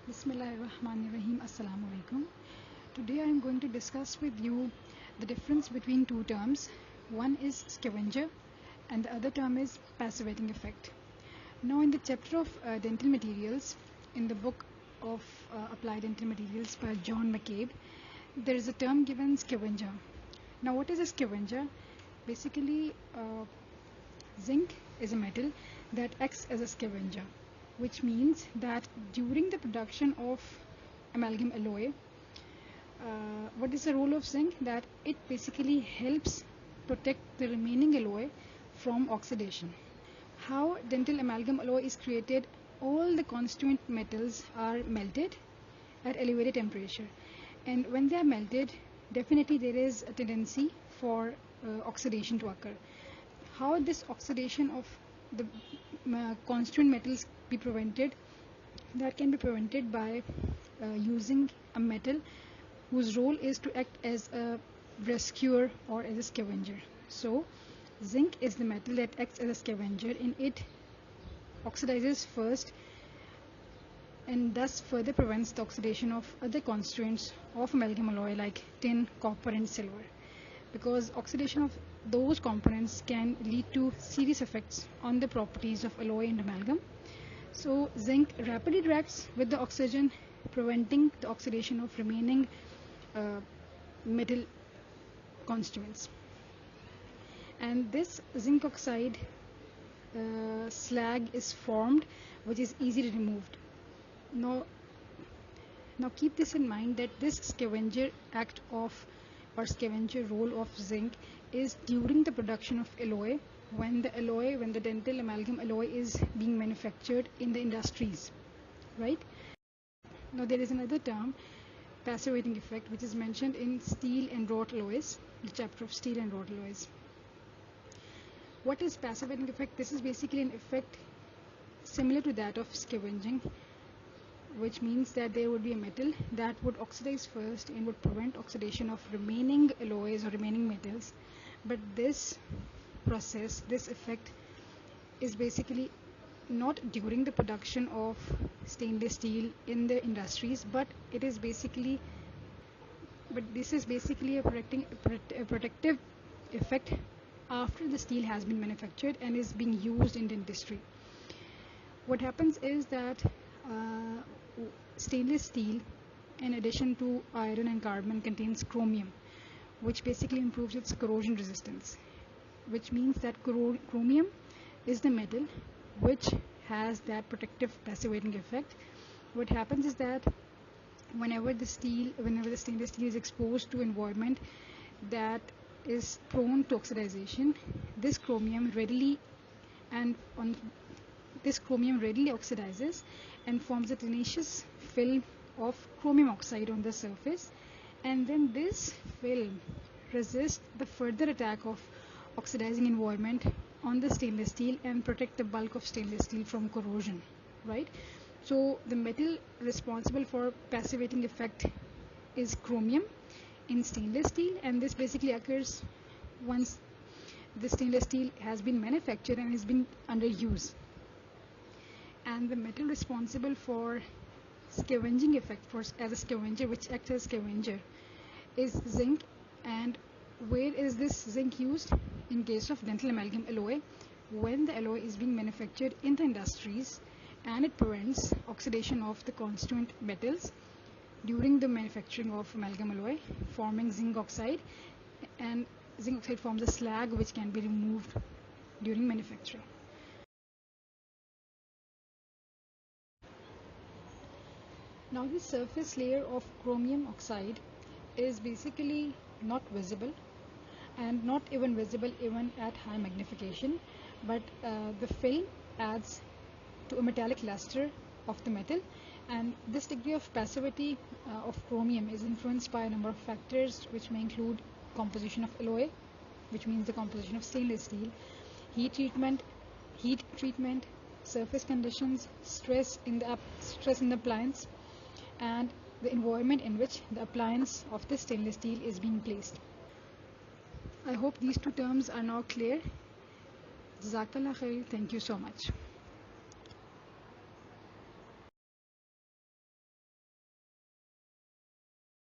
Bismillahirrahmanirrahim. Assalam-O-Alaikum. Today I am going to discuss with you the difference between two terms. One is scavenger and the other term is passivating effect. Now in the chapter of dental materials in the book of applied dental materials by John McCabe, there is a term given scavenger. Now what is a scavenger? Basically zinc is a metal that acts as a scavenger, which means that during the production of amalgam alloy, what is the role of zinc? That it basically helps protect the remaining alloy from oxidation. How dental amalgam alloy is created? All the constituent metals are melted at elevated temperature, and when they are melted, definitely there is a tendency for oxidation to occur. How this oxidation of the constituent metals be prevented? That can be prevented by using a metal whose role is to act as a rescuer or as a scavenger. So zinc is the metal that acts as a scavenger, and it oxidizes first and thus further prevents the oxidation of other constituents of amalgam alloy like tin, copper and silver, because oxidation of those components can lead to serious effects on the properties of alloy and amalgam. So zinc rapidly reacts with the oxygen, preventing the oxidation of remaining metal constituents, and this zinc oxide slag is formed, which is easily removed. Now keep this in mind, that this scavenger act of or scavenger role of zinc is during the production of alloy, when the dental amalgam alloy is being manufactured in the industries, right? Now there is another term, passivating effect, which is mentioned in steel and wrought alloys, the chapter of steel and wrought alloys. What is passivating effect? This is basically an effect similar to that of scavenging, which means that there would be a metal that would oxidize first and would prevent oxidation of remaining alloys or remaining metals. But this process, this effect, is basically not during the production of stainless steel in the industries, but this is basically a protective effect after the steel has been manufactured and is being used in dentistry. What happens is that stainless steel, in addition to iron and carbon, contains chromium, which basically improves its corrosion resistance, which means that chromium is the metal which has that protective passivating effect. What happens is that whenever the stainless steel is exposed to environment that is prone to oxidization, this chromium readily oxidizes and forms a tenacious film of chromium oxide on the surface, and then this film resists the further attack of oxidizing environment on the stainless steel and protect the bulk of stainless steel from corrosion, right? So the metal responsible for passivating effect is chromium in stainless steel, and this basically occurs once the stainless steel has been manufactured and has been under use. And the metal responsible for scavenging effect, as a scavenger, which acts as scavenger, is zinc. And where is this zinc used? In case of dental amalgam alloy, when the alloy is being manufactured in the industries, and it prevents oxidation of the constituent metals during the manufacturing of amalgam alloy, forming zinc oxide, and zinc oxide forms a slag which can be removed during manufacturing. Now the surface layer of chromium oxide is basically not visible, and not even visible even at high magnification, but the film adds to a metallic luster of the metal, and this degree of passivity of chromium is influenced by a number of factors, which may include composition of alloy, which means the composition of stainless steel, heat treatment, surface conditions, stress in the appliance, and the environment in which the appliance of the stainless steel is being placed. I hope these two terms are now clear. Jazakallah khair. Thank you so much.